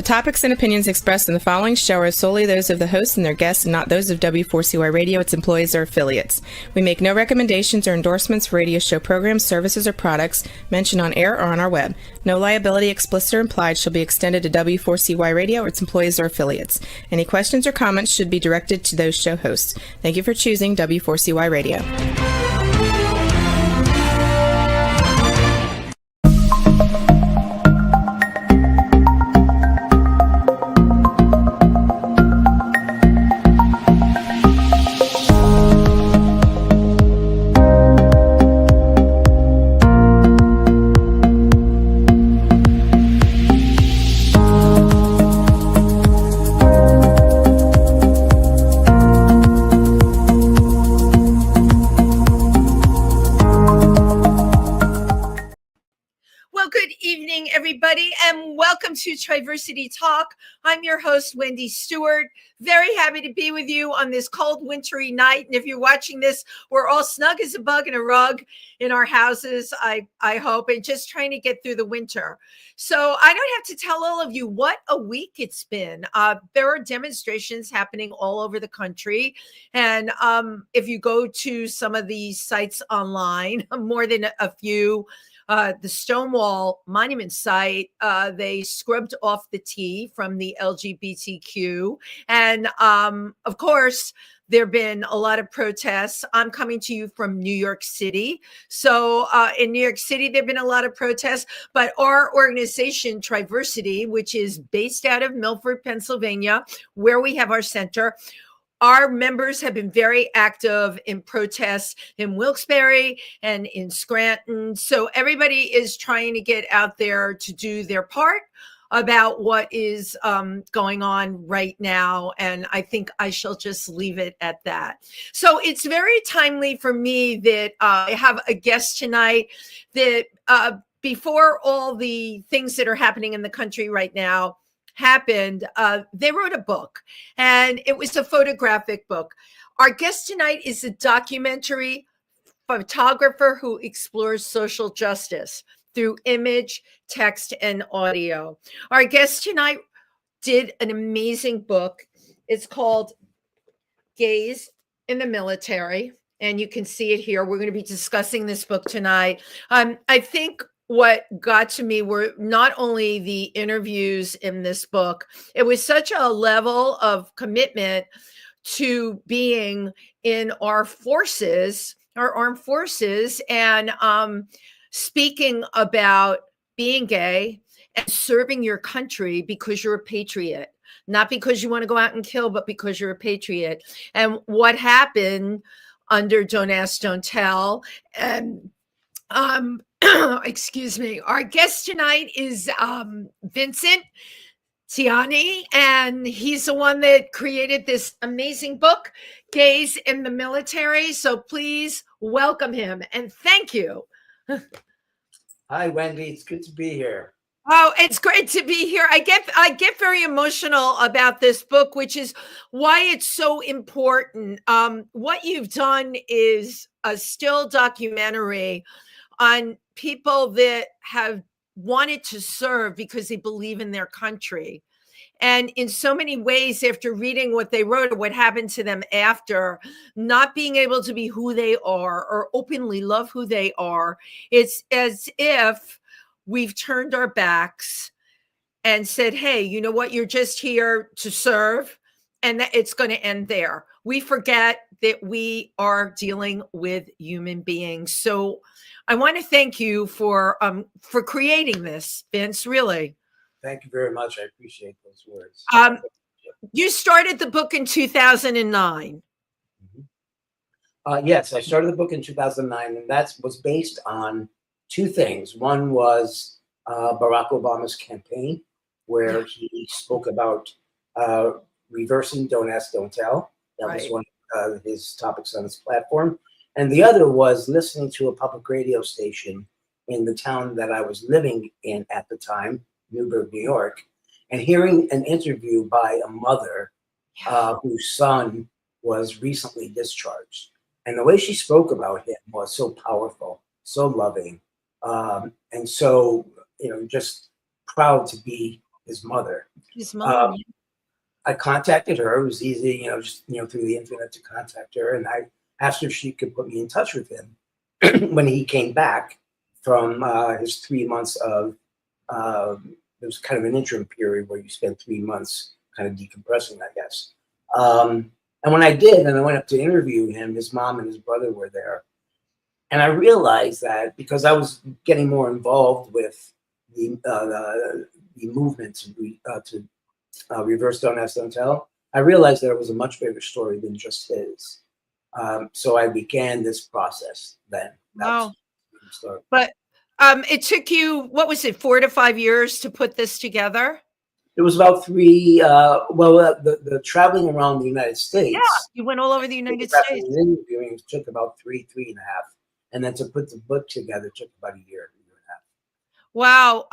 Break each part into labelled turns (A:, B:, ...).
A: The topics and opinions expressed in the following show are solely those of the host and their guests and not those of W4CY Radio, its employees, or affiliates. We make no recommendations or endorsements for radio show programs, services, or products mentioned on air or on our web. No liability, explicit or implied, shall be extended to W4CY Radio or its employees or affiliates. Any questions or comments should be directed to those show hosts. Thank you for choosing W4CY Radio.
B: Everybody, and welcome to Triversity Talk. I'm your host, Wendy Stewart. Very happy to be with you on this cold, wintry night. And if you're watching this, we're all snug as a bug in a rug in our houses, I hope, and just trying to get through the winter. So I don't have to tell all of you what a week it's been. There are demonstrations happening all over the country. And if you go to some of these sites online, more than a few, the Stonewall Monument site, they scrubbed off the T from the LGBTQ. And of course, there have been a lot of protests. I'm coming to you from New York City. So in New York City, there have been a lot of protests. But our organization, Triversity, which is based out of Milford, Pennsylvania, where we have our center, our members have been very active in protests in Wilkes-Barre and in Scranton. So everybody is trying to get out there to do their part about what is going on right now. And I think I shall just leave it at that. So it's very timely for me that I have a guest tonight that before all the things that are happening in the country right now happened, they wrote a book, and it was a photographic book. Our guest tonight is a documentary photographer who explores social justice through image, text, and audio. Our guest tonight did an amazing book. It's called Gays in the Military, and you can see it here. We're going to be discussing this book tonight. I think what got to me were not only the interviews in this book, it was such a level of commitment to being in our forces, our armed forces, and speaking about being gay and serving your country because you're a patriot, not because you want to go out and kill, but because you're a patriot. And what happened under Don't Ask, Don't Tell. And excuse me. Our guest tonight is Vincent Gianni, and he's the one that created this amazing book, Gays in the Military. So please welcome him and thank you.
C: Hi, Wendy. It's good to be here.
B: Oh, it's great to be here. I get very emotional about this book, which is why it's so important. What you've done is a still documentary on people that have wanted to serve because they believe in their country. And in so many ways, after reading what they wrote or what happened to them after, not being able to be who they are or openly love who they are, it's as if we've turned our backs and said, hey, you know what? You're just here to serve, and that it's going to end there. We forget that we are dealing with human beings. So I want to thank you for creating this, Vince, really.
C: Thank you very much. I appreciate those words.
B: You started the book in 2009.
C: Yes, I started the book in 2009, and that was based on two things. One was Barack Obama's campaign, where he spoke about reversing Don't Ask, Don't Tell. That was one of his topics on his platform. And the other was listening to a public radio station in the town that I was living in at the time, Newburgh, New York, and hearing an interview by a mother whose son was recently discharged. And the way she spoke about him was so powerful, so loving. And so, just proud to be his mother.
B: His mom.
C: I contacted her. It was easy, just through the internet to contact her, and I asked her if she could put me in touch with him when he came back from his 3 months of. It was kind of an interim period where you spend 3 months kind of decompressing, I guess. And when I did, and I went up to interview him, his mom and his brother were there. And I realized that because I was getting more involved with the movement to reverse Don't Ask, Don't Tell, I realized that it was a much bigger story than just his. So I began this process then.
B: Wow. But it took you, what was it, 4 to 5 years to put this together?
C: It was about 3. The traveling around the United States.
B: Yeah, you went all over the United States.
C: Interviewing took about 3 and a half, and then to put the book together took about a year and a half.
B: Wow.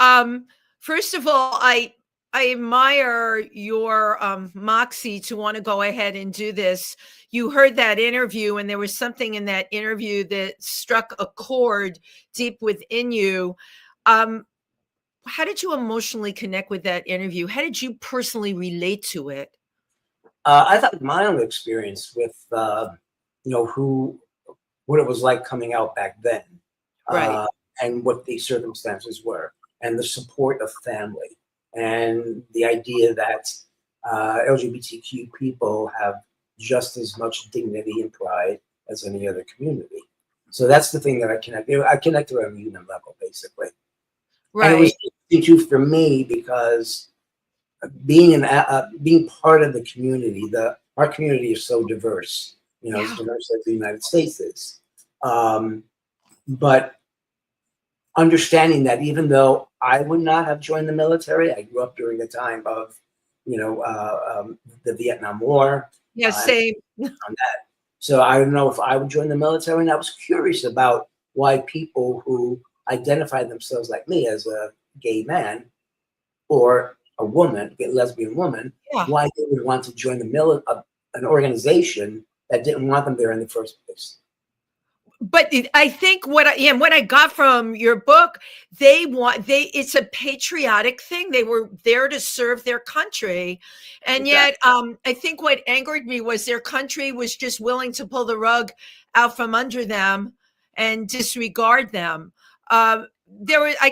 B: First of all, I admire your moxie to want to go ahead and do this. You heard that interview, and there was something in that interview that struck a chord deep within you. How did you emotionally connect with that interview? How did you personally relate to it?
C: I thought my own experience with, what it was like coming out back then,
B: Right.
C: And what the circumstances were, and the support of family, and the idea that LGBTQ people have just as much dignity and pride as any other community. So that's the thing that I connect on a human level, basically.
B: Right.
C: And it was interesting too for me because being part of the community, our community is so diverse, as diverse as the United States is. But understanding that even though I would not have joined the military, I grew up during the time of, the Vietnam War.
B: Yeah, same.
C: On that. So I don't know if I would join the military, and I was curious about why people who identify themselves like me as a gay man or a woman, a lesbian woman, why they would want to join an organization that didn't want them there in the first place.
B: But I think what I got from your book, it's a patriotic thing. They were there to serve their country. And yet, I think what angered me was their country was just willing to pull the rug out from under them and disregard them. I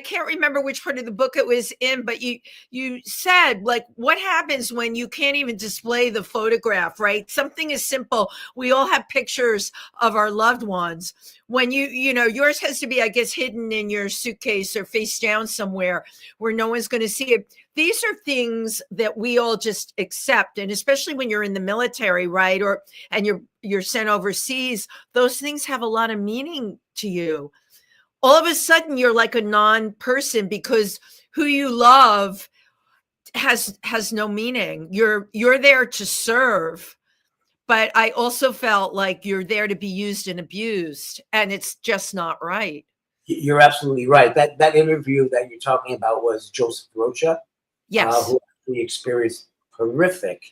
B: can't remember which part of the book it was in, but you said, like, what happens when you can't even display the photograph, right? Something as simple. We all have pictures of our loved ones. When yours has to be, I guess, hidden in your suitcase or face down somewhere where no one's going to see it. These are things that we all just accept. And especially when you're in the military, right? And you're sent overseas, those things have a lot of meaning to you. All of a sudden you're like a non-person because who you love has no meaning. You're there to serve, but I also felt like you're there to be used and abused, and it's just not right.
C: You're absolutely right. That interview that you're talking about was Joseph Rocha,
B: yes,
C: who actually experienced horrific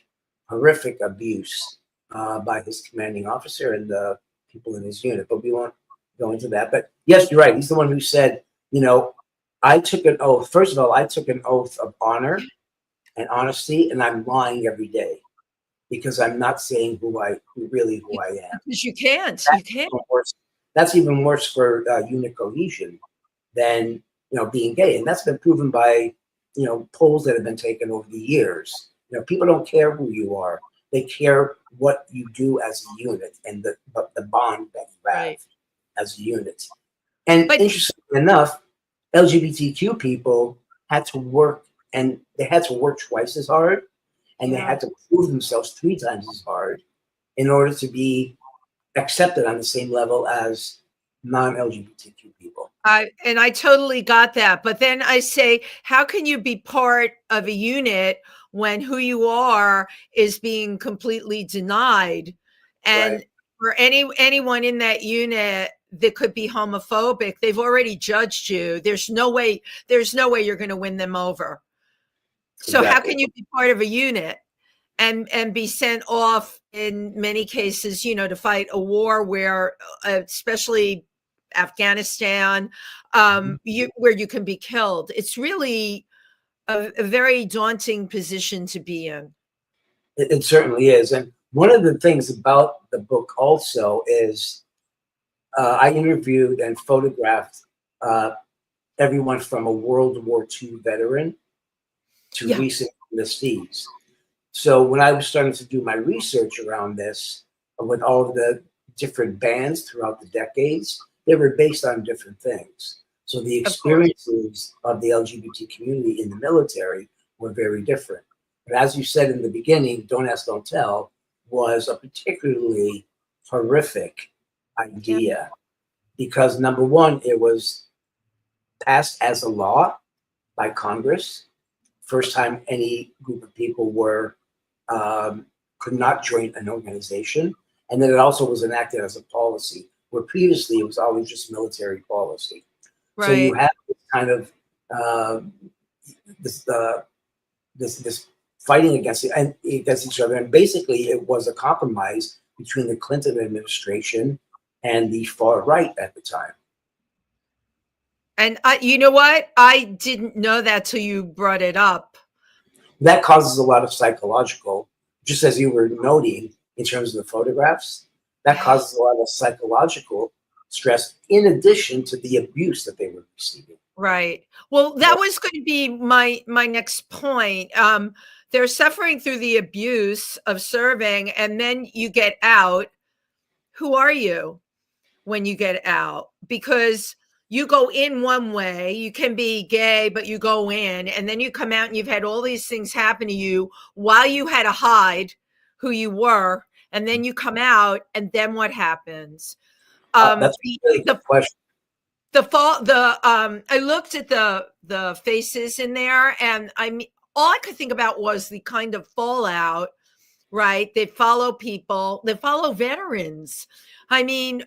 C: abuse by his commanding officer and the people in his unit, but we won't go into that. But yes, you're right. He's the one who said, I took an oath. First of all, I took an oath of honor and honesty, and I'm lying every day because I'm not saying who I am.
B: Because you can't.
C: That's even worse for unit cohesion than being gay, and that's been proven by polls that have been taken over the years. People don't care who you are; they care what you do as a unit and the bond that you have as a unit. And interestingly enough, LGBTQ people had to work, and they had to work twice as hard, and they had to prove themselves 3 times as hard in order to be accepted on the same level as non-LGBTQ people.
B: I totally got that. But then I say, how can you be part of a unit when who you are is being completely denied? And for anyone in that unit that could be homophobic, they've already judged you. There's no way you're going to win them over. So how can you be part of a unit and be sent off in many cases, to fight a war where, especially Afghanistan, where you can be killed? It's really a very daunting position to be in.
C: It certainly is. And one of the things about the book also is I interviewed and photographed everyone from a World War II veteran to
B: Yeah.
C: recent enlistees. So when I was starting to do my research around this, with all of the different bands throughout the decades, they were based on different things. So the experiences of the LGBT community in the military were very different. But as you said in the beginning, Don't Ask, Don't Tell was a particularly horrific idea because, number one, it was passed as a law by Congress. First time any group of people were could not join an organization. And then it also was enacted as a policy, where previously it was always just military policy.
B: Right.
C: So you have this kind of this fighting against each other, and basically it was a compromise between the Clinton administration and the far right at the time.
B: And you know what? I didn't know that till you brought it up.
C: That causes a lot of psychological, just as you were noting in terms of the photographs, that causes a lot of psychological stress in addition to the abuse that they were receiving.
B: Right. Well, that was going to be my next point. They're suffering through the abuse of serving, and then you get out. Who are you when you get out? Because you go in one way, you can be gay, but you go in, and then you come out and you've had all these things happen to you while you had to hide who you were, and then you come out, and then what happens?
C: That's a really good question.
B: I looked at the faces in there, and I mean, all I could think about was the kind of fallout, right? They follow people, they follow veterans. I mean,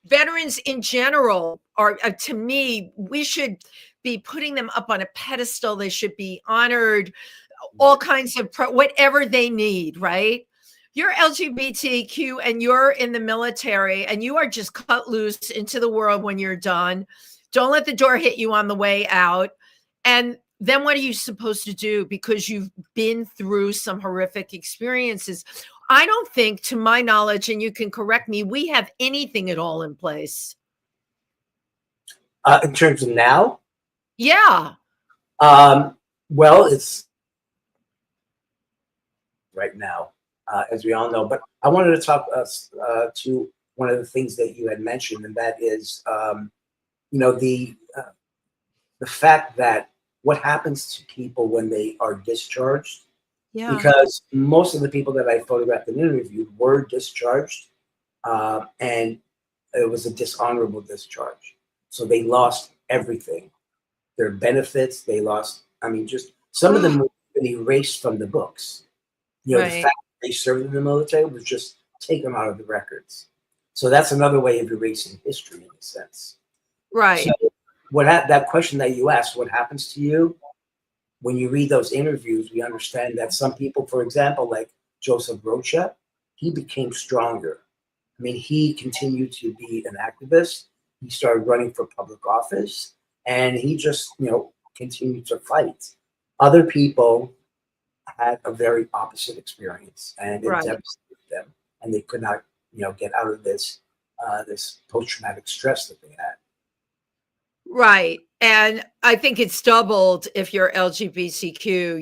B: veterans in general are, to me, we should be putting them up on a pedestal. They should be honored, all kinds of whatever they need, right? You're LGBTQ and you're in the military and you are just cut loose into the world when you're done. Don't let the door hit you on the way out. And then what are you supposed to do? Because you've been through some horrific experiences. I don't think, to my knowledge, and you can correct me, we have anything at all in place.
C: In terms of now?
B: Yeah.
C: Well, it's right now, as we all know. But I wanted to talk to one of the things that you had mentioned, and that is, the fact that what happens to people when they are discharged.
B: Yeah.
C: Because most of the people that I photographed and interviewed were discharged, and it was a dishonorable discharge. So they lost everything, their benefits. They lost. I mean, just some of them were even erased from the books. The fact that they served in the military was just taken out of the records. So that's another way of erasing history in a sense.
B: Right.
C: So that question that you asked, what happens to you? When you read those interviews, we understand that some people, for example, like Joseph Rocha, he became stronger. I mean, he continued to be an activist. He started running for public office, and he just, continued to fight. Other people had a very opposite experience, and it devastated them, and they could not, get out of this post-traumatic stress that they had.
B: Right. And I think it's doubled if you're LGBTQ,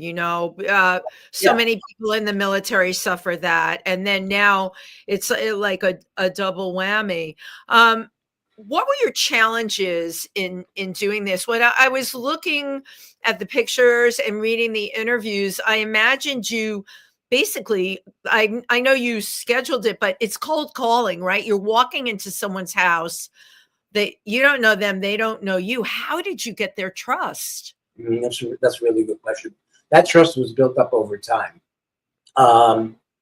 B: many people in the military suffer that. And then now it's like a double whammy. What were your challenges in doing this? When I was looking at the pictures and reading the interviews, I imagined you basically, I know you scheduled it, but it's cold calling, right? You're walking into someone's house. You don't know them, they don't know you. How did you get their trust?
C: That's a really good question. That trust was built up over time.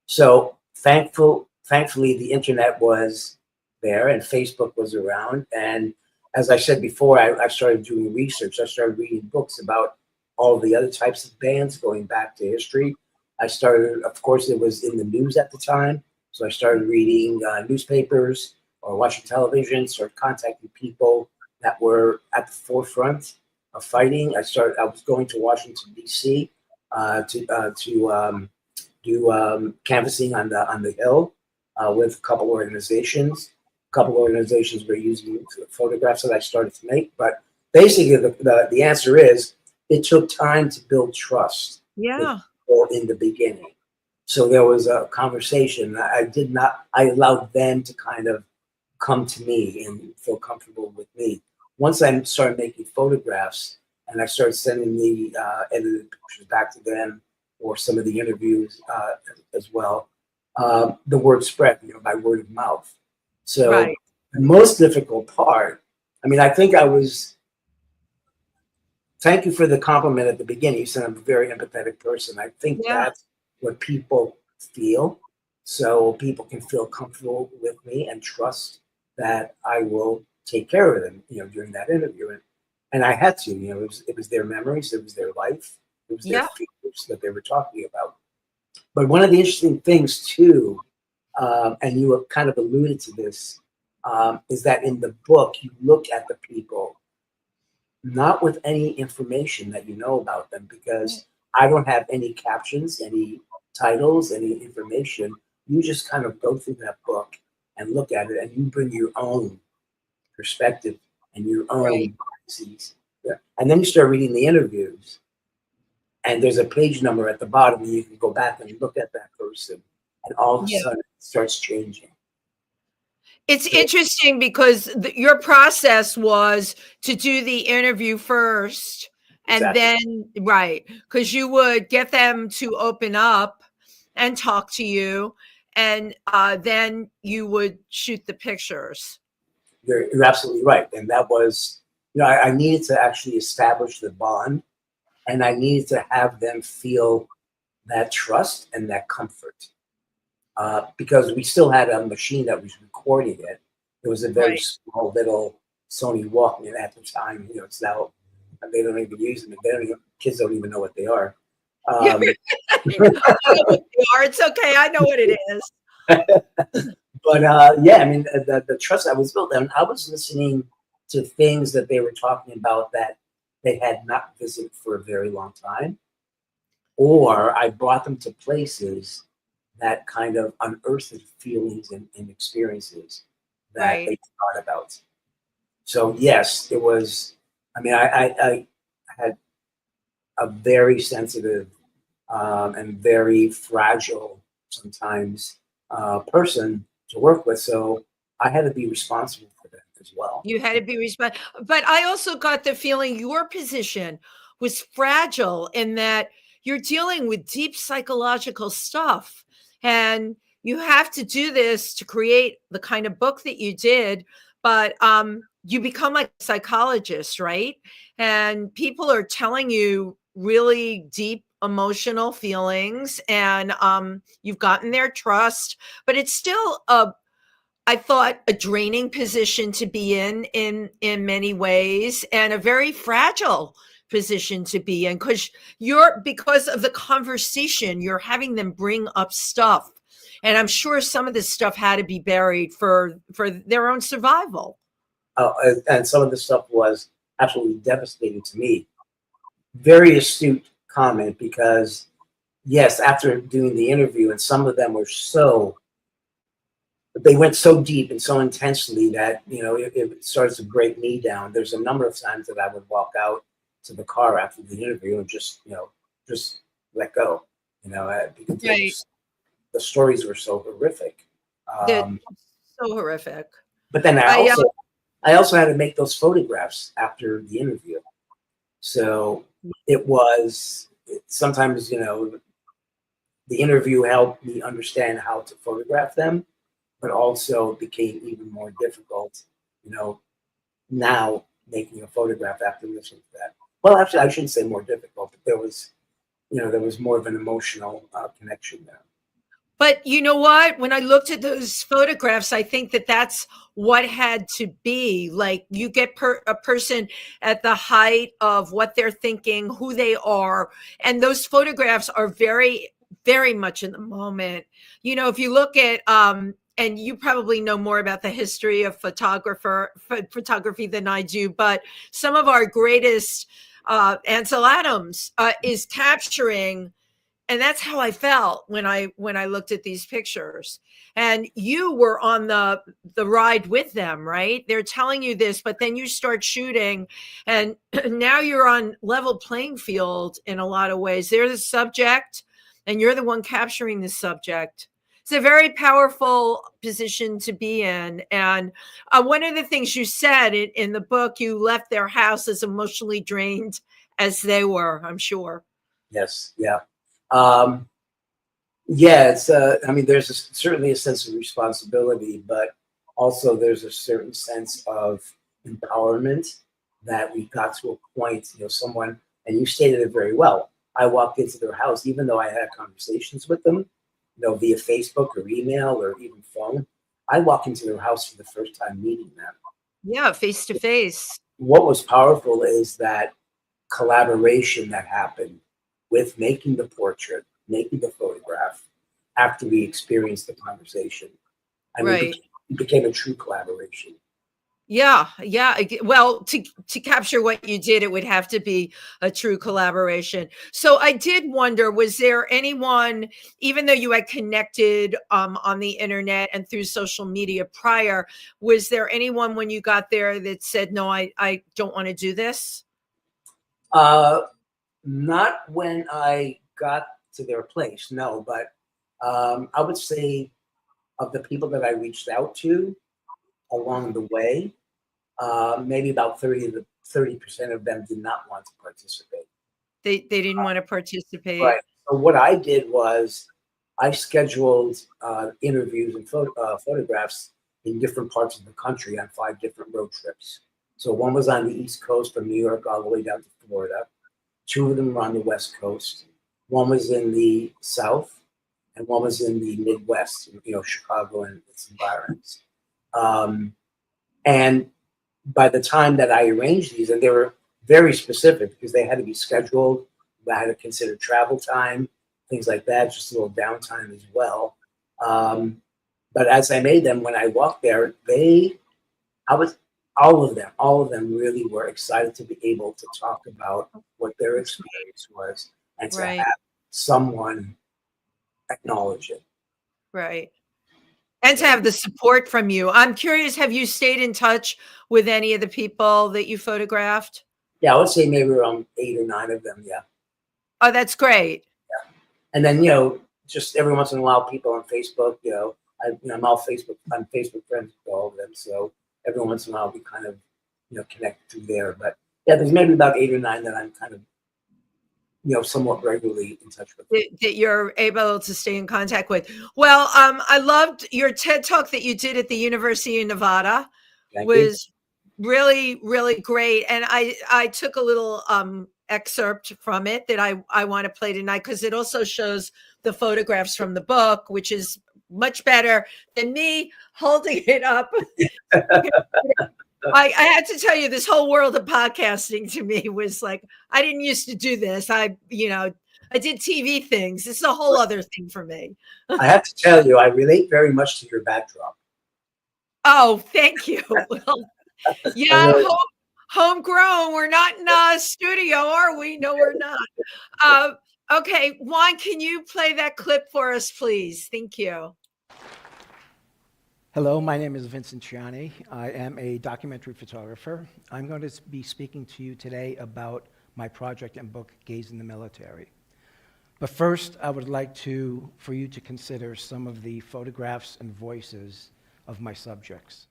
C: So thankfully, the internet was there and Facebook was around. And as I said before, I started doing research. I started reading books about all the other types of bands going back to history. I started, of course, it was in the news at the time. So I started reading newspapers or watching television, started contacting people that were at the forefront fighting. I was going to Washington D.C. To do canvassing on the Hill with a couple organizations. A couple organizations were using photographs that I started to make. But basically, the answer is it took time to build trust.
B: Yeah.
C: In the beginning. So there was a conversation. I allowed them to kind of come to me and feel comfortable with me. Once I started making photographs and I started sending the edited pictures back to them or some of the interviews as well, the word spread, by word of mouth. So
B: Right.
C: the most difficult part, I think thank you for the compliment at the beginning. You said I'm a very empathetic person. I think
B: Yeah.
C: that's what people feel. So people can feel comfortable with me and trust that I will take care of them, during that interview. And I had to, it was their memories, it was their life, it was their
B: Yeah.
C: fears that they were talking about. But one of the interesting things too, and you have kind of alluded to this, is that in the book, you look at the people not with any information that you know about them, because I don't have any captions, any titles, any information. You just kind of go through that book and look at it, and you bring your own perspective and your own biases. Yeah. And then you start reading the interviews, and there's a page number at the bottom, and you can go back and look at that person, and all of a sudden it starts changing.
B: It's interesting because your process was to do the interview first, and
C: Exactly.
B: then, right, because you would get them to open up and talk to you, and then you would shoot the pictures.
C: You're absolutely right. And that was, I needed to actually establish the bond, and I needed to have them feel that trust and that comfort. Because we still had a machine that was recording it. It was a very
B: Right.
C: small little Sony Walkman at the time. It's now, they don't even use them. Kids don't even know what they are.
B: I know what they are. It's okay. I know what it is.
C: But the trust that was built, and I was listening to things that they were talking about that they had not visited for a very long time, or I brought them to places that kind of unearthed feelings and experiences that they thought about. So yes, it was. I had a very sensitive and very fragile sometimes person to work with, so I had to be responsible for them as well.
B: You had to be responsible. But I also got the feeling your position was fragile in that you're dealing with deep psychological stuff. And you have to do this to create the kind of book that you did. But you become like a psychologist, right? And people are telling you really deep emotional feelings, and you've gotten their trust, but it's still I thought a draining position to be in many ways, and a very fragile position to be in, because of the conversation, you're having them bring up stuff. And I'm sure some of this stuff had to be buried for their own survival.
C: And some of the stuff was absolutely devastating to me. Very astute comment, because yes, after doing the interview, and some of them were they went so deep and so intensely that it started to break me down. There's a number of times that I would walk out to the car after the interview and just let go, because the stories were so horrific.
B: So horrific.
C: But then I also had to make those photographs after the interview, so it was sometimes the interview helped me understand how to photograph them, but also became even more difficult, now making a photograph after listening to that. Well, actually, I shouldn't say more difficult, but there was more of an emotional connection there.
B: But you know what? When I looked at those photographs, I think that that's what had to be. Like, you get a person at the height of what they're thinking, who they are, and those photographs are very, very much in the moment. If you look at and you probably know more about the history of photography than I do, but some of our greatest Ansel Adams is capturing, and that's how I felt when I looked at these pictures. And you were on the ride with them, right? They're telling you this, but then you start shooting, and now you're on level playing field in a lot of ways. They're the subject, and you're the one capturing the subject. It's a very powerful position to be in. And one of the things you said in the book, you left their house as emotionally drained as they were, I'm sure.
C: Yes. Yeah. Yeah. It's. I mean, there's certainly a sense of responsibility, but also there's a certain sense of empowerment that we got to a point. Someone, and you stated it very well. I walked into their house, even though I had conversations with them, via Facebook or email or even phone. I walk into their house for the first time meeting them.
B: Yeah, face to face.
C: What was powerful is that collaboration that happened with making the portrait, making the photograph after we experienced the conversation. I mean, it became a true collaboration.
B: Yeah. Well, to capture what you did, it would have to be a true collaboration. So I did wonder, was there anyone, even though you had connected on the internet and through social media prior, was there anyone when you got there that said, no, I don't want to do this?
C: Not when I got to their place, no, but I would say of the people that I reached out to along the way, maybe about 30% of them did not want to participate.
B: They didn't want to participate.
C: Right. So what I did was I scheduled interviews and photographs in different parts of the country on 5 different road trips. So one was on the East Coast from New York all the way down to Florida. 2 of them were on the West Coast. One was in the South, and one was in the Midwest, Chicago and its environs. And by the time that I arranged these, and they were very specific because they had to be scheduled, I had to consider travel time, things like that, just a little downtime as well. But as I made them, when I walked there, all of them really were excited to be able to talk about what their experience was and to have someone acknowledge it.
B: Right. And to have the support from you. I'm curious, have you stayed in touch with any of the people that you photographed?
C: Yeah, I would say maybe around 8 or 9 of them, yeah.
B: Oh, that's great.
C: Yeah. And then, just every once in a while, people on Facebook, I'm Facebook friends with all of them. So every once in a while, we kind of, connect through there. But yeah, there's maybe about 8 or 9 that I'm kind of, somewhat regularly in touch with.
B: That you're able to stay in contact with. Well, I loved your TED Talk that you did at the University of Nevada.
C: Thank
B: was you. Really, really great. And I took a little excerpt from it that I want to play tonight because it also shows the photographs from the book, which is much better than me holding it up. I had to tell you, this whole world of podcasting to me was like, I didn't used to do this. I did TV things. This is a whole other thing for me.
C: I have to tell you, I relate very much to your backdrop.
B: Oh, thank you. Well, yeah, homegrown. We're not in a studio, are we? No, we're not. Okay, Juan, can you play that clip for us, please? Thank you.
D: Hello, my name is Vincent Gianni. I am a documentary photographer. I'm going to be speaking to you today about my project and book, Gays in the Military. But first, I would like for you to consider some of the photographs and voices of my subjects.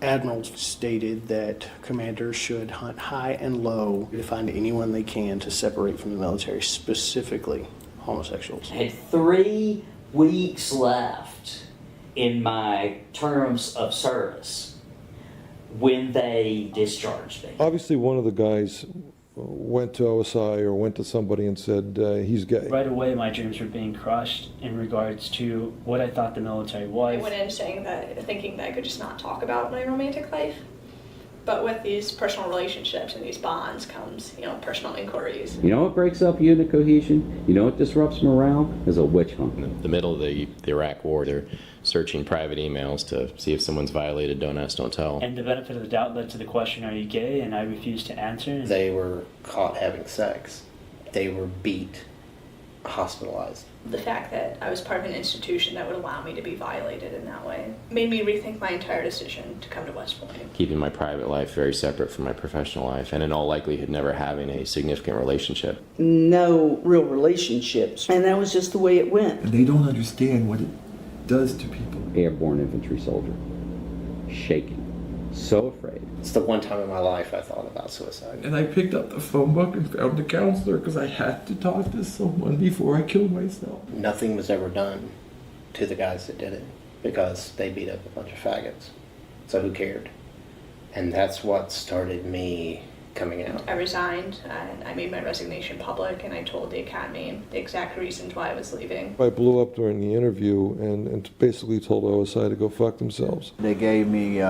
E: Admirals stated that commanders should hunt high and low to find anyone they can to separate from the military, specifically homosexuals.
F: I had 3 weeks left in my terms of service when they discharged me.
G: Obviously, one of the guys went to OSI or went to somebody and said he's gay.
H: Right away, my dreams were being crushed in regards to what I thought the military was.
I: I went in thinking that I could just not talk about my romantic life, But with these personal relationships and these bonds comes, personal inquiries.
J: You know what breaks up unit cohesion? You know what disrupts morale? Is a witch hunt.
K: In the middle of the Iraq War, they're searching private emails to see if someone's violated Don't Ask, Don't Tell.
H: And the benefit of the doubt led to the question, are you gay? And I refused to answer.
E: They were caught having sex. They were beat, hospitalized.
I: The fact that I was part of an institution that would allow me to be violated in that way made me rethink my entire decision to come to West Point.
K: Keeping my private life very separate from my professional life, and in all likelihood never having a significant relationship.
L: No real relationships, and that was just the way it went.
M: They don't understand what it does to people.
J: Airborne infantry soldier. Shaking. So afraid.
E: It's the one time in my life I thought about suicide.
M: And I picked up the phone book and found the counselor because I had to talk to someone before I killed myself.
E: Nothing was ever done to the guys that did it because they beat up a bunch of faggots. So who cared? And that's what started me coming out.
I: I resigned, and I made my resignation public, and I told the academy the exact reasons why I was leaving.
G: I blew up during the interview and basically told OSI to go fuck themselves.
L: They gave me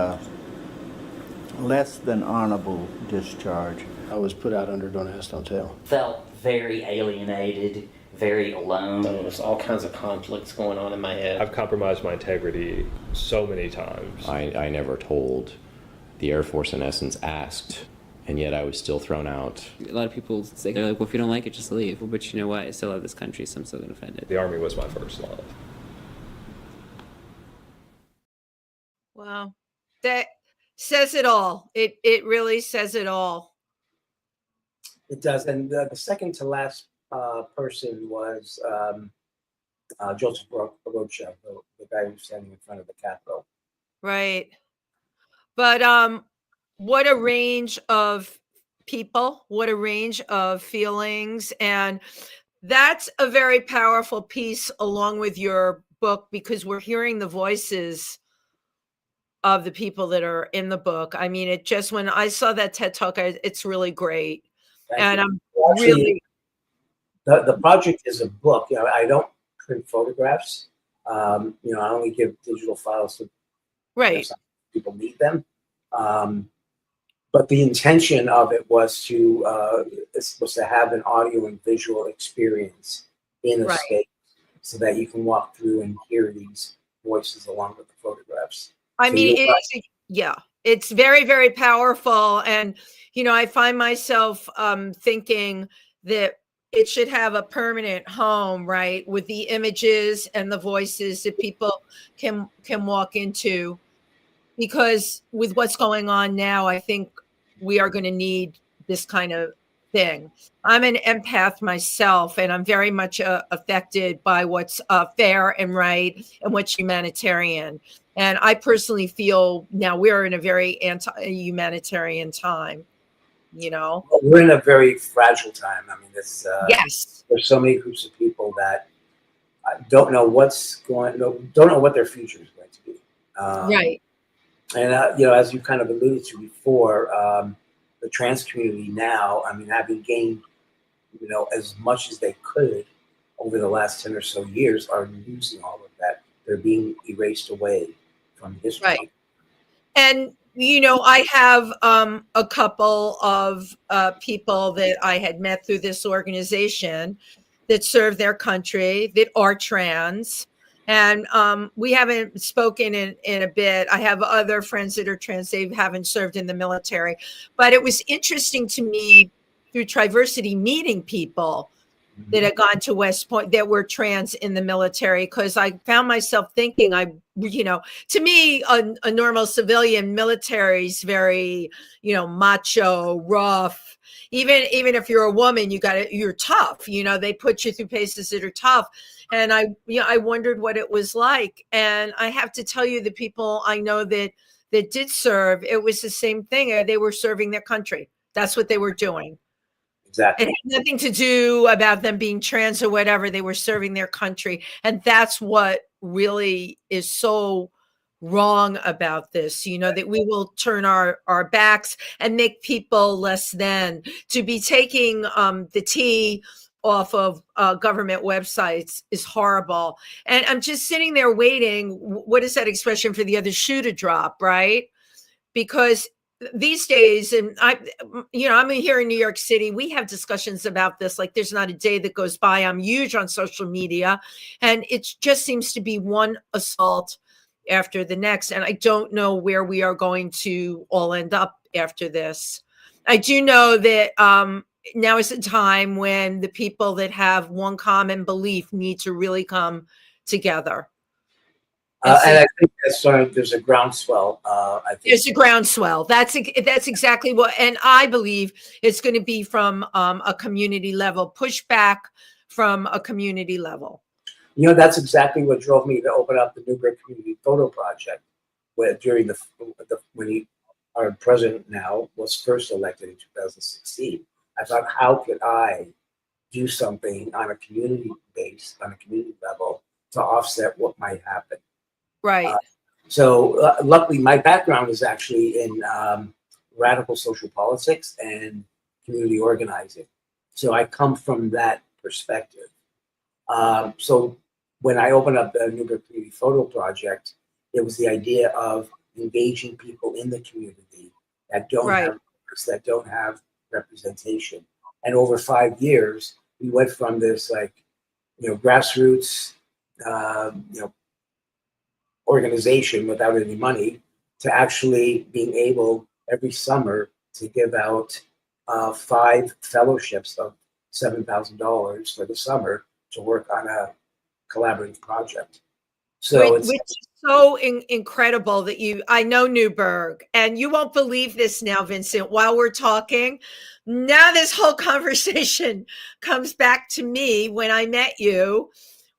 L: less than honorable discharge.
E: I was put out under Don't Ask, Don't Tell.
F: Felt very alienated, very alone.
E: So there was all kinds of conflicts going on in my head.
N: I've compromised my integrity so many times.
K: I never told. The Air Force, in essence, asked, and yet I was still thrown out.
O: A lot of people say, they're like, well, if you don't like it, just leave. Well, but you know what? I still love this country, so I'm still going to defend it.
N: The Army was my first love.
B: Wow. That says it all. It really says it all.
C: It does. And the second to last person was Joseph Rocha, the guy who's standing in front of the Capitol.
B: Right. But what a range of people, what a range of feelings. And that's a very powerful piece along with your book, because we're hearing the voices of the people that are in the book. I mean, it just, when I saw that TED Talk, it's really great. And I'm really...
C: The project is a book. I don't print photographs. I only give digital files to people need them. But the intention of it was to have an audio and visual experience in a space so that you can walk through and hear these voices along with the photographs.
B: I mean, it's very, very powerful. And, I find myself thinking that it should have a permanent home, right, with the images and the voices that people can walk into. Because with what's going on now, I think we are going to need this kind of thing. I'm an empath myself, and I'm very much affected by what's fair and right and what's humanitarian. And I personally feel now we're in a very anti-humanitarian time,
C: We're in a very fragile time. I mean, there's so many groups of people that don't know what their future is going to be.
B: Right.
C: And, as you kind of alluded to before, the trans community now, I mean, having gained, as much as they could over the last 10 or so years, are losing all of that. They're being erased away from history.
B: Right. And, I have a couple of people that I had met through this organization that serve their country, that are trans. And we haven't spoken in a bit. I have other friends that are trans. They haven't served in the military. But it was interesting to me through Triversity meeting people that had gone to West Point that were trans in the military, because I found myself thinking, to me, a normal civilian military is very, macho, rough. Even if you're a woman, you're tough. They put you through paces that are tough. And I wondered what it was like. And I have to tell you, the people I know that did serve, it was the same thing. They were serving their country. That's what they were doing.
C: Exactly.
B: It had nothing to do about them being trans or whatever. They were serving their country. And that's what really is so wrong about this, that we will turn our backs and make people less than. To be taking the tea off of government websites is horrible. And I'm just sitting there waiting. What is that expression for the other shoe to drop, right? Because these days, and I'm here in New York City, we have discussions about this. Like, there's not a day that goes by. I'm huge on social media, and it just seems to be one assault after the next. And I don't know where we are going to all end up after this. I do know that now is a time when the people that have one common belief need to really come together.
C: And I think there's a groundswell. I think
B: there's a groundswell. That's exactly what, and I believe it's going to be from a community level, pushback from a community level.
C: That's exactly what drove me to open up the Newburgh Community Photo Project, during when our president now was first elected in 2016. I thought, how could I do something on a community base, on a community level, to offset what might happen?
B: Right.
C: So luckily, my background is actually in radical social politics and community organizing. So I come from that perspective. So when I opened up the Newburgh Community Photo Project, it was the idea of engaging people in the community that don't have representation. And over 5 years, we went from this grassroots, organization without any money to actually being able every summer to give out 5 fellowships of $7,000 for the summer to work on a collaborative project. So
B: which is so incredible that I know Newburgh, and you won't believe this now, Vincent, while we're talking. Now this whole conversation comes back to me when I met you.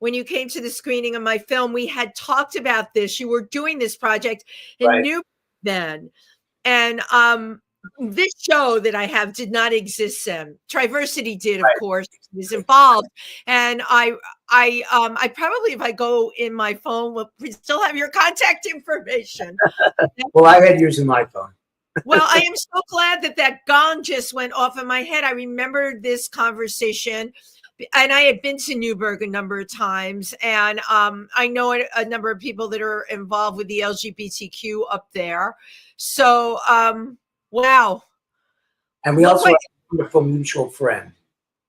B: When you came to the screening of my film, we had talked about this. You were doing this project in Newburgh then. And this show that I have did not exist then. Triversity did, of course, was involved. And I probably, if I go in my phone, will still have your contact information.
C: Well, I had yours in my phone.
B: Well, I am so glad that gong just went off in my head. I remember this conversation. And I had been to Newburgh a number of times, and I know a number of people that are involved with the LGBTQ up there. So, wow.
C: And we also have a wonderful mutual friend.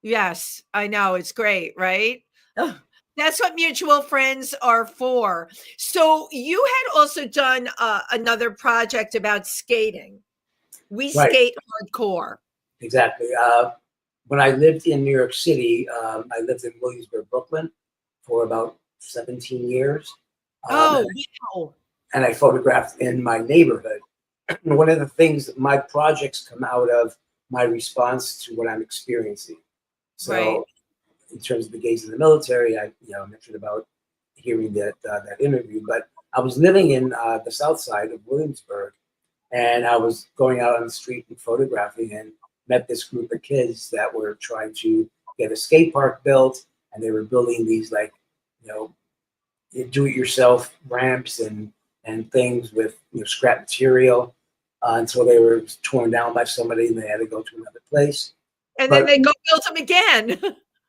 B: Yes, I know. It's great, right? That's what mutual friends are for. So you had also done another project about skating. We skate hardcore.
C: Exactly. When I lived in New York City, I lived in Williamsburg, Brooklyn for about 17 years.
B: Wow.
C: And I photographed in my neighborhood. One of the things that my projects come out of my response to what I'm experiencing. So in terms of the gays in the military, I mentioned about hearing that interview, but I was living in the south side of Williamsburg, and I was going out on the street and photographing, and met this group of kids that were trying to get a skate park built, and they were building these do-it-yourself ramps and things with scrap material until they were torn down by somebody and they had to go to another place.
B: Then they go build them again.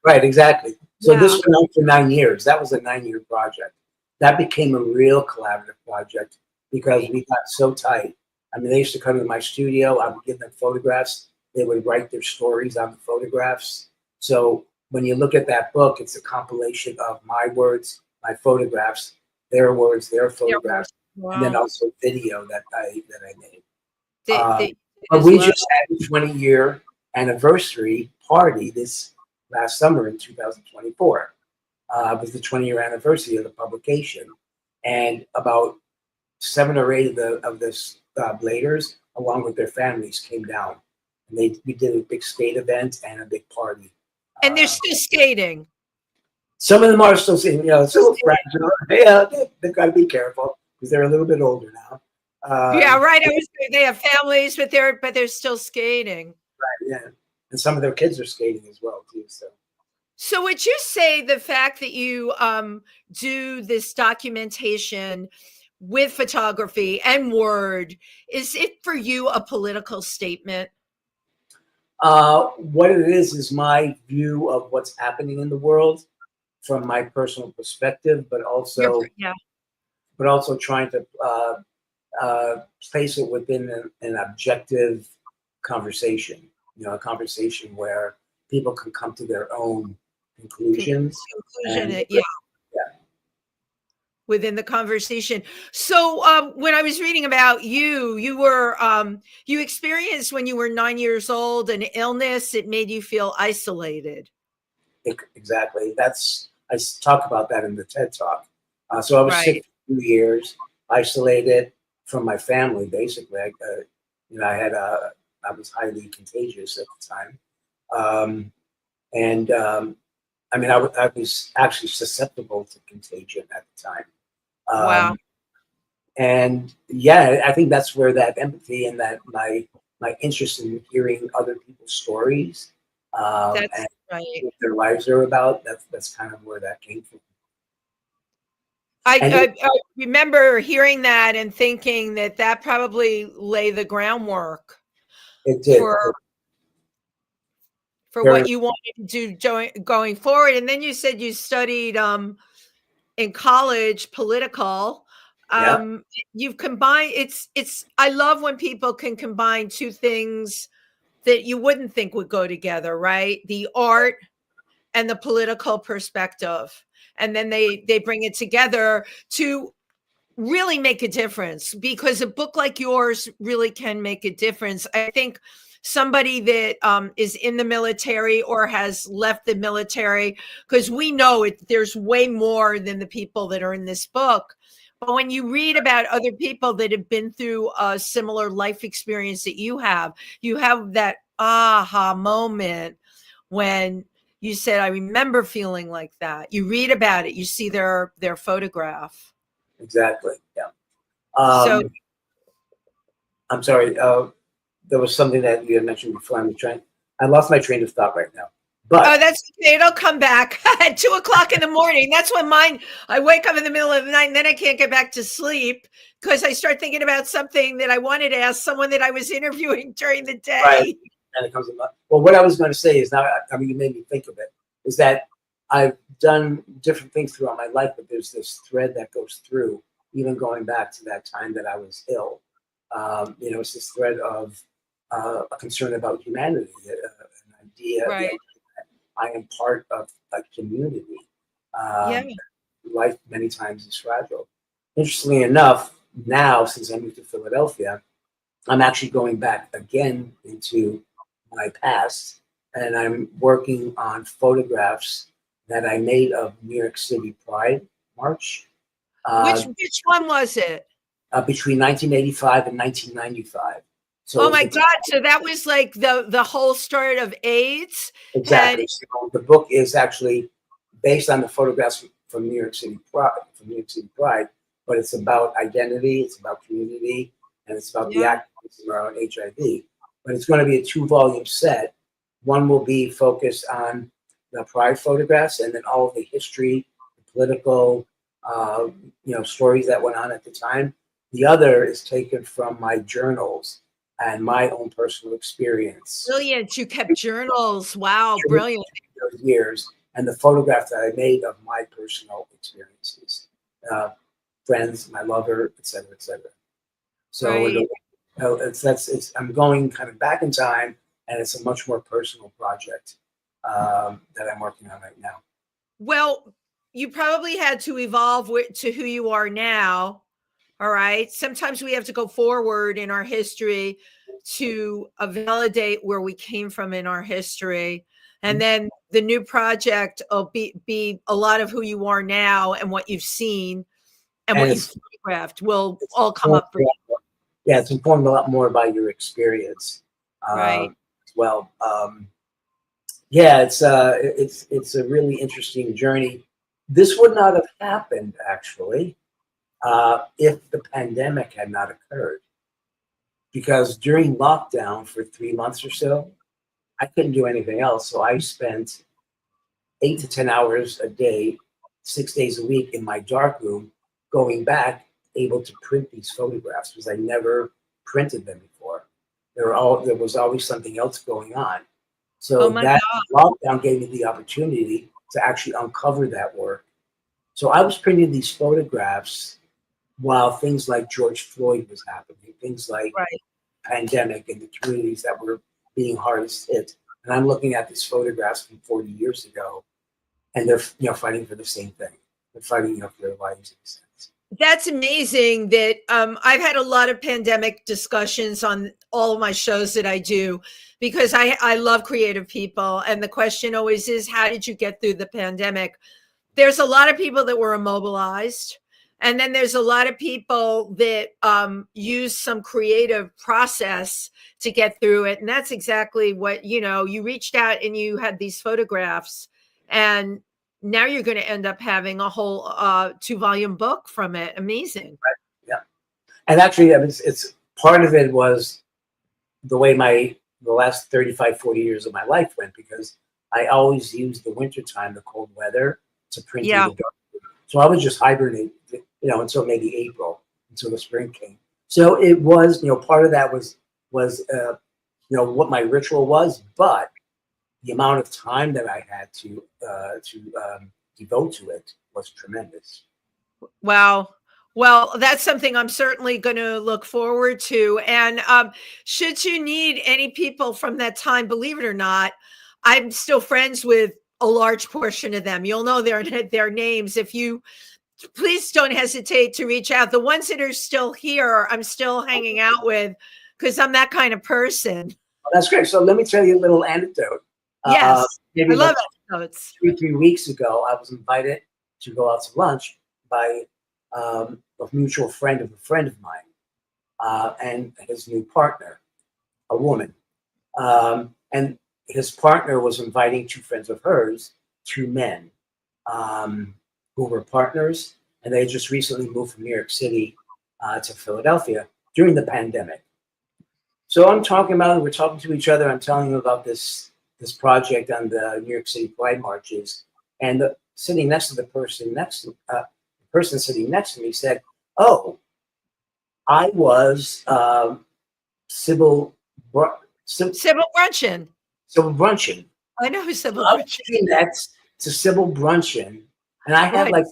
C: Right, exactly. So this went on for 9 years. That was a 9-year project. That became a real collaborative project because we got so tight. I mean, they used to come to my studio. I would give them photographs. They would write their stories on the photographs. So when you look at that book, it's a compilation of my words, my photographs, their words, their photographs, and then also video that I made. But we just had a 20-year anniversary party this last summer in 2024. It was the 20-year anniversary of the publication, and about 7 or 8 of the bladers, along with their families, came down. And we did a big skate event and a big party.
B: And they're still skating.
C: Some of them are still skating, still fragile. Yeah, they've got to be careful because they're a little bit older now.
B: Yeah, right. They have families, but they're still skating.
C: Right. Yeah, and some of their kids are skating as well too.
B: So would you say the fact that you do this documentation with photography and word, is it for you a political statement?
C: What it is my view of what's happening in the world from my personal perspective, but also trying to place it within an objective conversation, a conversation where people can come to their own conclusions.
B: Conclusion, yeah. Within the conversation. So when I was reading about you, you experienced when you were 9 years old an illness. It made you feel isolated.
C: Exactly. I talk about that in the TED Talk. So I was sick for 2 years, isolated from my family. Basically, I was highly contagious at the time, I was actually susceptible to contagion at the time.
B: Wow.
C: And yeah, I think that's where that empathy and that my interest in hearing other people's stories and what their lives are about, that's kind of where that came from.
B: I remember hearing that and thinking that probably lay the groundwork.
C: It did.
B: For what you wanted to do going forward. And then you said you studied in college political. You've combined I love when people can combine two things that you wouldn't think would go together, right? The art and the political perspective. And then they bring it together to really make a difference, because a book like yours really can make a difference. I think somebody that is in the military or has left the military, because we know there's way more than the people that are in this book. But when you read about other people that have been through a similar life experience that you have that aha moment when you said, I remember feeling like that. You read about it, you see their photograph.
C: Exactly. Yeah. I'm sorry. There was something that you had mentioned before. I lost my train of thought right now. But
B: that's okay. It'll come back at 2:00 in the morning. That's when I wake up in the middle of the night and then I can't get back to sleep because I start thinking about something that I wanted to ask someone that I was interviewing during the day.
C: Right. And it comes about. Well, what I was going to say is now, you made me think of it, is that I've done different things throughout my life, but there's this thread that goes through, even going back to that time that I was ill. It's this thread of a concern about humanity, an idea that I am part of a community. Life many times is fragile. Interestingly enough, now, since I moved to Philadelphia, I'm actually going back again into my past, and I'm working on photographs that I made of New York City Pride March.
B: Which one was it?
C: Between 1985 and 1995. So
B: oh my God! So that was like the whole start of AIDS.
C: Exactly. So the book is actually based on the photographs from New York City Pride, but it's about identity, it's about community, and it's about the activism around HIV. But it's going to be a 2-volume set. One will be focused on the Pride photographs, and then all of the history, the political, stories that went on at the time. The other is taken from my journals and my own personal experience.
B: Brilliant! You kept journals. Wow, brilliant!
C: Those years, and the photograph that I made of my personal experiences, friends, my lover, etc., etc. So I'm going kind of back in time, and it's a much more personal project that I'm working on right now.
B: Well, you probably had to evolve to who you are now. All right. Sometimes we have to go forward in our history to validate where we came from in our history. And then the new project will be a lot of who you are now and what you've seen and what you've photographed will all come up for you.
C: Yeah, it's informed a lot more by your experience as well. It's a really interesting journey. This would not have happened, actually, if the pandemic had not occurred. Because during lockdown for 3 months or so, I couldn't do anything else. So I spent 8 to 10 hours a day, 6 days a week in my darkroom, going back, able to print these photographs because I never printed them before. There was always something else going on. So that lockdown gave me the opportunity to actually uncover that work. So I was printing these photographs while things like George Floyd was happening, things like
B: Right.
C: pandemic in the communities that were being hardest hit. And I'm looking at these photographs from 40 years ago, and they're fighting for the same thing. They're fighting for their lives in a sense.
B: That's amazing that I've had a lot of pandemic discussions on all of my shows that I do because I love creative people. And the question always is, how did you get through the pandemic? There's a lot of people that were immobilized. And then there's a lot of people that use some creative process to get through it. And that's exactly what, you reached out and you had these photographs, and now you're going to end up having a whole 2-volume book from it. Amazing.
C: Right. Yeah. And actually, it's part of it was the way the last 35, 40 years of my life went, because I always used the wintertime, the cold weather, to print in the dark. So I would just hibernate, until maybe April, until the spring came. So it was, part of that was what my ritual was, but the amount of time that I had to devote to it was tremendous.
B: Wow. Well, that's something I'm certainly going to look forward to. And should you need any people from that time, believe it or not, I'm still friends with a large portion of them. You'll know their names. If you please don't hesitate to reach out. The ones that are still here, I'm still hanging out with because I'm that kind of person.
C: Well, that's great. So let me tell you a little anecdote.
B: Yes,
C: maybe
B: I love
C: anecdotes. 2-3 weeks ago, I was invited to go out to lunch by a mutual friend of a friend of mine and his new partner, a woman. And his partner was inviting 2 friends of hers, 2 men who were partners, and they had just recently moved from New York City to Philadelphia during the pandemic. So we're talking to each other. I'm telling him about this project on the New York City Pride marches, and sitting next to the person sitting next to me said, "Oh, I was Sybil
B: Bruncheon.
C: Sybil Bruncheon.
B: I know who Sybil
C: I was
B: Bruncheon.
C: sitting next to Sybil Bruncheon, and I had like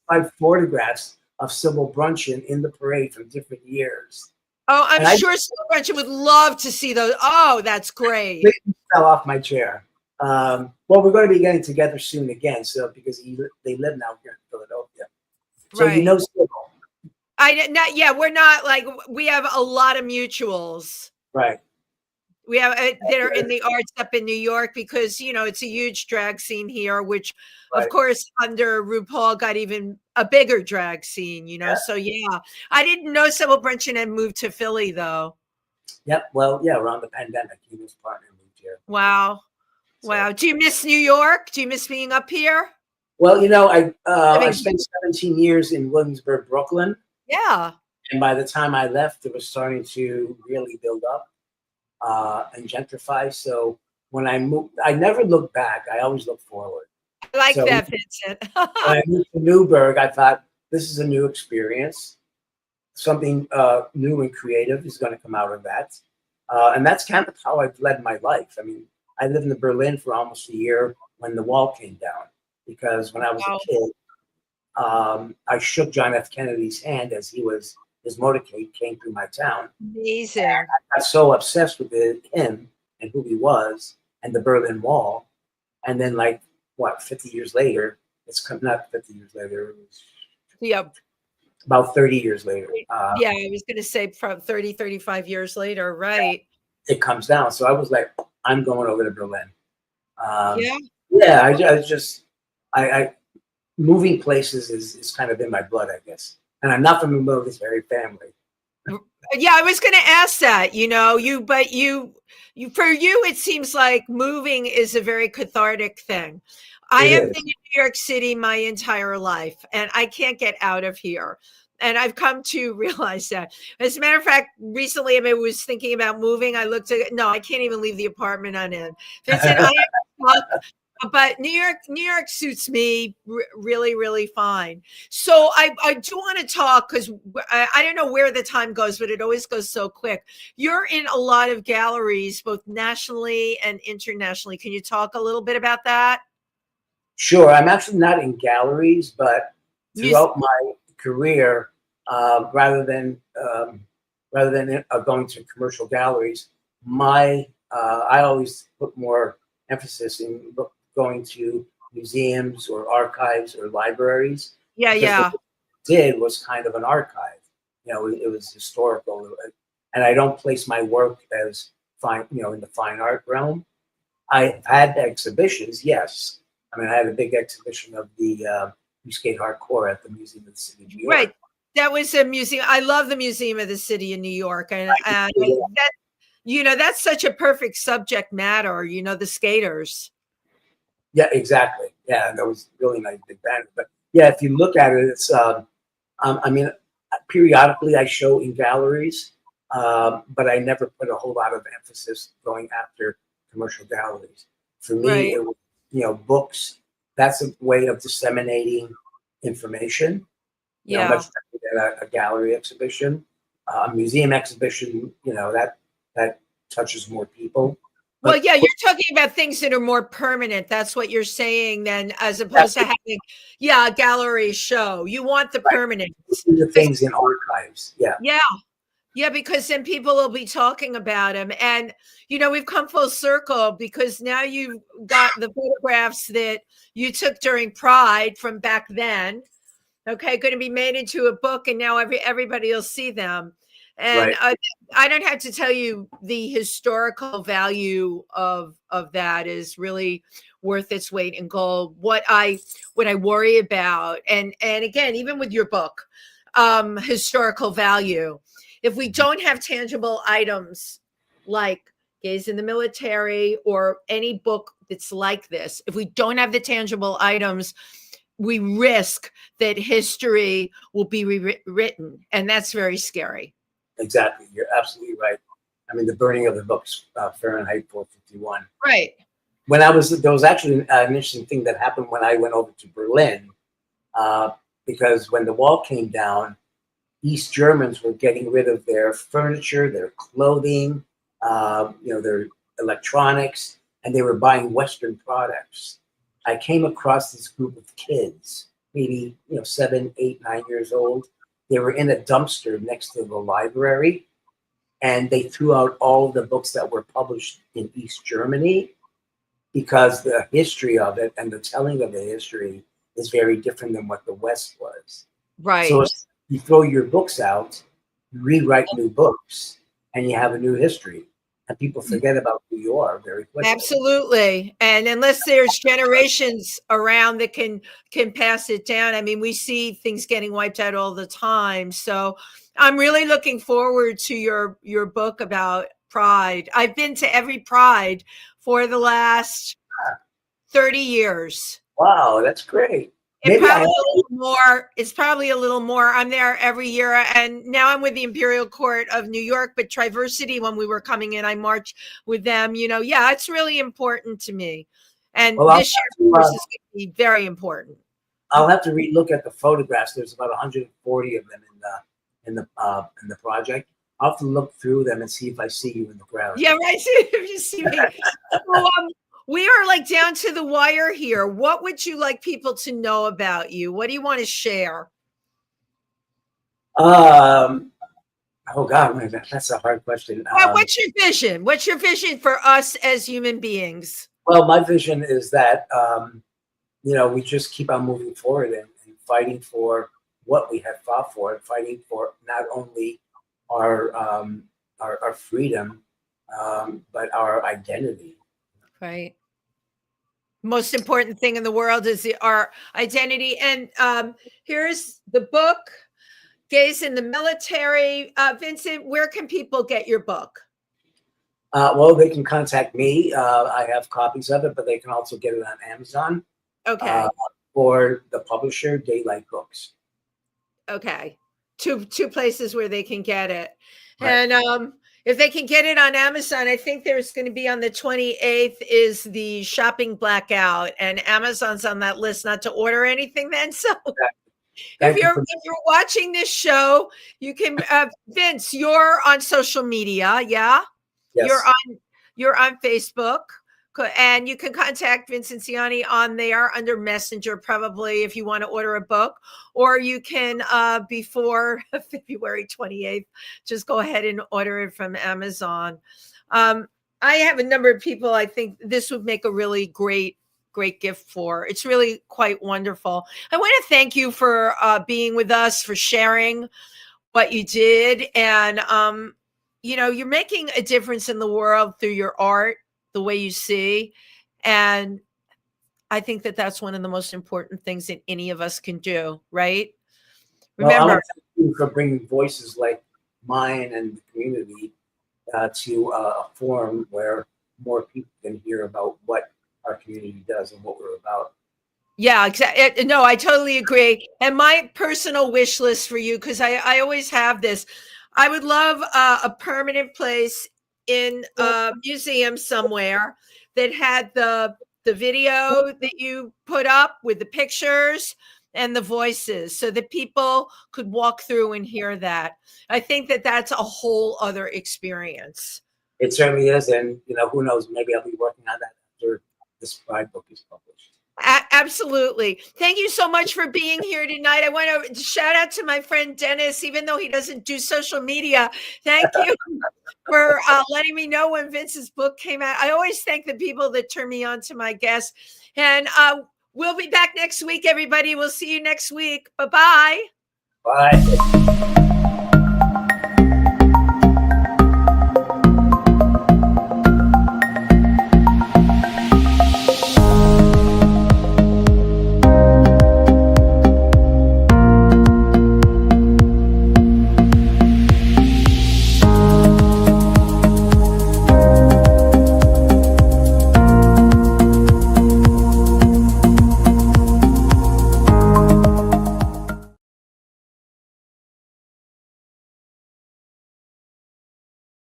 C: 5 photographs of Sybil Bruncheon in the parade from different years."
B: Oh, I'm sure Sybil Bruncheon would love to see those. Oh, that's great.
C: I fell off my chair. Well, we're going to be getting together soon again, so because they live now here in Philadelphia. So
B: right.
C: you know Sybil.
B: We're not like, we have a lot of mutuals.
C: Right.
B: We have that are in the arts up in New York because, it's a huge drag scene here, which of course under RuPaul got even a bigger drag scene, So yeah, I didn't know Sybil Bruncheon had moved to Philly though.
C: Yep. Well, yeah, around the pandemic, he and his partner moved here.
B: Wow. So. Wow. Do you miss New York? Do you miss being up here?
C: Well, I spent 17 years in Williamsburg, Brooklyn.
B: Yeah.
C: And by the time I left, it was starting to really build up and gentrify. So when I moved, I never looked back. I always looked forward.
B: I like that, Vincent.
C: When I moved to Newburgh, I thought, this is a new experience. Something new and creative is going to come out of that. And that's kind of how I've led my life. I mean, I lived in Berlin for almost a year when the wall came down, because when I was a kid, I shook John F. Kennedy's hand as his motorcade came through my town.
B: Amazing.
C: And I got so obsessed with him and who he was and the Berlin Wall. And then 50 years later, not 50 years later.
B: Yep.
C: About 30 years later.
B: I was going to say from 30, 35 years later. Right.
C: It comes down. So I was like, I'm going over to Berlin. I moving places is kind of in my blood, I guess. And I'm not from a military family.
B: Yeah, I was going to ask that, but for you, it seems like moving is a very cathartic thing. I have been in New York City my entire life, and I can't get out of here. And I've come to realize that. As a matter of fact, recently I was thinking about moving. I looked at no, I can't even leave the apartment I'm in. Vincent, but New York suits me really, really fine. So I do want to talk because I don't know where the time goes, but it always goes so quick. You're in a lot of galleries, both nationally and internationally. Can you talk a little bit about that?
C: Sure. I'm actually not in galleries, but throughout my career, rather than going to commercial galleries. I always put more emphasis in going to museums or archives or libraries.
B: Yeah,
C: Because
B: yeah.
C: what it did was kind of an archive. It was historical, and I don't place my work as fine, in the fine art realm. I had exhibitions, yes. I mean, I had a big exhibition of the You Skate Hardcore at the Museum of the City of New York.
B: Right. That was a museum. I love the Museum of the City of New York. And that, that's such a perfect subject matter, the skaters.
C: Yeah, exactly. Yeah, and that was really nice big band. But yeah, if you look at it, it's I mean, periodically I show in galleries, but I never put a whole lot of emphasis going after commercial galleries. For me,
B: Right.
C: it was, books. That's a way of disseminating information.
B: Yeah.
C: Much better than a gallery exhibition, a museum exhibition. That touches more people.
B: Well, yeah, you're talking about things that are more permanent. That's what you're saying, then, as opposed to having, a gallery show. You want the permanence.
C: The things in archives. Yeah.
B: Yeah. Yeah, because then people will be talking about them. And, we've come full circle because now you've got the photographs that you took during Pride from back then. Okay, going to be made into a book, and now everybody will see them. And
C: Right.
B: I don't have to tell you the historical value of that is really worth its weight in gold. What I worry about, and again, even with your book, historical value, if we don't have tangible items like Gays in the Military or any book that's like this, if we don't have the tangible items, we risk that history will be rewritten, and that's very scary.
C: Exactly. You're absolutely right. I mean, the burning of the books, Fahrenheit 451.
B: Right.
C: There was actually an interesting thing that happened when I went over to Berlin, because when the wall came down, East Germans were getting rid of their furniture, their clothing, their electronics, and they were buying Western products. I came across this group of kids, maybe 7, 8, 9 years old. They were in a dumpster next to the library, and they threw out all the books that were published in East Germany because the history of it and the telling of the history is very different than what the West was.
B: Right.
C: So you throw your books out, you rewrite new books, and you have a new history. And people forget about who you are very quickly.
B: Absolutely. And unless there's generations around that can pass it down, I mean, we see things getting wiped out all the time. So I'm really looking forward to your book about Pride. I've been to every Pride for the last 30 years.
C: Wow, that's great.
B: It's probably a little more. I'm there every year, and now I'm with the Imperial Court of New York, but Triversity, when we were coming in, I marched with them. It's really important to me. And this year, of course, is going to be very important.
C: I'll have to relook at the photographs. There's about 140 of them in the project. I'll have to look through them and see if I see you in the crowd.
B: Yeah, right. If you see me. So, we are down to the wire here. What would you like people to know about you? What do you want to share?
C: Oh God, that's a hard question.
B: What's your vision? What's your vision for us as human beings?
C: Well, my vision is that we just keep on moving forward and fighting for what we have fought for, and fighting for not only our freedom, but our identity.
B: Right. Most important thing in the world is our identity. And here's the book, Gays in the Military. Vincent, where can people get your book?
C: Well, they can contact me. I have copies of it, but they can also get it on Amazon.
B: Okay.
C: Or the publisher, Daylight Books.
B: Okay. Two places where they can get it.
C: Right.
B: And if they can get it on Amazon, I think there's going to be on the 28th is the shopping blackout, and Amazon's on that list not to order anything then. So if you're watching this show, you can Vince, you're on social media, yeah?
C: Yes.
B: You're on Facebook. And you can contact Vincent Gianni on there under Messenger, probably, if you want to order a book, or you can, before February 28th, just go ahead and order it from Amazon. I have a number of people I think this would make a really great gift for. It's really quite wonderful. I want to thank you for being with us, for sharing what you did. And, you're making a difference in the world through your art, the way you see. And I think that that's one of the most important things that any of us can do, right? Remember,
C: Well, I want to thank you for bringing voices like mine and the community to a forum where more people can hear about what our community does and what we're about.
B: yeah, exactly. No, I totally agree. And my personal wish list for you, because I always have this, I would love a permanent place in a museum somewhere that had the video that you put up with the pictures and the voices, so that people could walk through and hear that. I think that that's a whole other experience.
C: It certainly is, and who knows? Maybe I'll be working on that after this Pride book is published.
B: Absolutely. Thank you so much for being here tonight. I want to shout out to my friend Dennis, even though he doesn't do social media. Thank you for letting me know when Vince's book came out. I always thank the people that turn me on to my guests. And we'll be back next week, everybody. We'll see you next week. Bye-bye.
C: Bye.